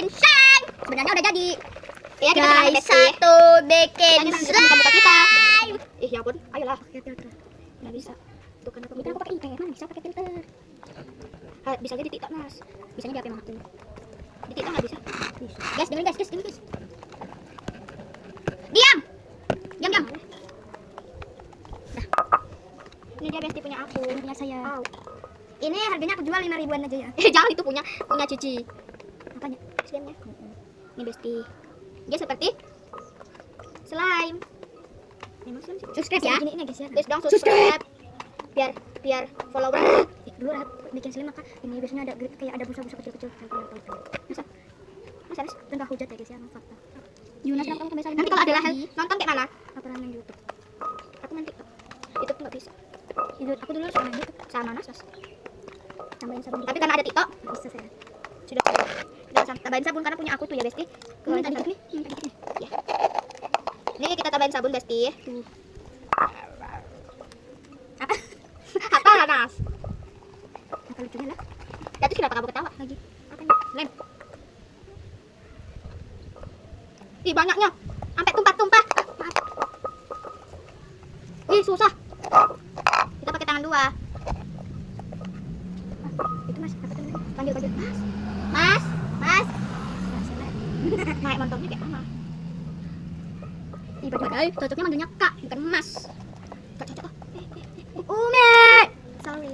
bikin slime. Sebenarnya udah jadi. Ya, kita Guys, bikin satu bikin kita slime. Ih, ya ampun. Ayolah. Pakai filter. Nggak bisa. Tuh kan aku Ini kan aku pakai IP, mana bisa pakai filter. bisa aja di TikTok, Mas. Bisanya di HP mama tuh. Di TikTok nggak bisa. Bisa. Guys, dengerin guys, guys. Diam. Diam. Ini dia bestie punya aku. Ini punya saya. Au. Ini harganya aku jual 5 ribuan aja ya. Jangan, itu punya Cici. Apanya? Slime-nya. Ini bestie. Dia seperti slime. Memang slime sih. Subscribe ya. Ini guys ya. Please dong subscribe. Biar follower. Dulu Rat, bikin slime maka ini biasanya ada kayak ada busa-busa kecil-kecil. Masa? Mas? Tentang hujat ya guys ya, fakta. Yuna, kenapa kamu nanti kalau ada lahir nonton kayak mana? Laporan yang YouTube. Aku nanti itu nggak bisa. Itu aku dulu sama YouTube. Sama Nasas. Tambahin sabun. Tapi karena ada TikTok, Bisa saya. sudah tambahin sabun karena punya aku tuh ya Besti. Ini tadi nih. Ya. Ini kita tambahin sabun Besti. Tuh. Apa Nas? Apa lucunya lah? Ya terus kenapa kamu ketawa? Lagi. Apanya? Lem. Ih, banyaknya. Sampai tumpah-tumpah. Ih, susah. Kita pakai tangan dua. Itu Mas, apa tuh? Panggil. Mas. Mas. Mas. Naik motornya kayak mana? Ih, baju Cocoknya manggilnya Kak, bukan Mas. Kak cocok. Umi. Sorry.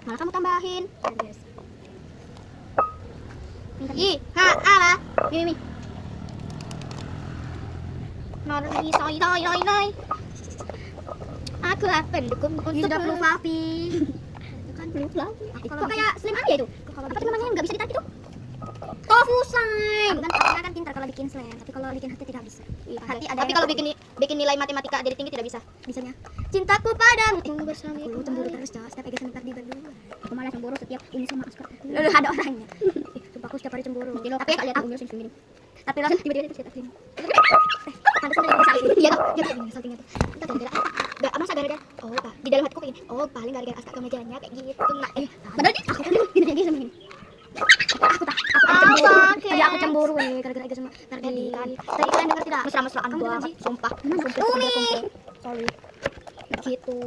Malah kamu tambahin. Yes. Ih, apa? Mimi. Nori soy. Aku akan dukung Ini untuk sudah perlu Fafi. Itu kan belum Fluffy. Aku Kok kayak slime aja itu? kalau Apa bikin tuh namanya nggak bisa ditarik tuh? Tofu slime. aku kan pintar kalau bikin slime, tapi kalau bikin hati tidak bisa. Hati ada. Tapi kalau bikin nilai matematika dari tinggi tidak bisa. Bisanya. Cintaku padamu bersama. Aku cemburu terus, Jos. Setiap Ega sebentar di berdua. Aku malah cemburu setiap ini sama Askar. Lalu ada orangnya. Sumpah aku setiap hari cemburu. Tapi ya lihat umur sini. Tapi lo Tiba-tiba itu siapa sini? ada sudah yang sakit. Iya tuh, ini saltingnya tuh. Entah gara-gara apa? Masa gara-gara? Oh, Pak. Di dalam hatiku kayak gini. Oh, paling gara-gara Askar kemejanya kayak gitu. Nah, padahal dia aku tuh gini aja sama gini. Tadi aku cemburu nih gara-gara Ega sama Tardi. Tadi kalian dengar tidak? Mesra-mesraan Kamu banget. janji. Sumpah. Mana? Sumpah. Sorry. Gitu.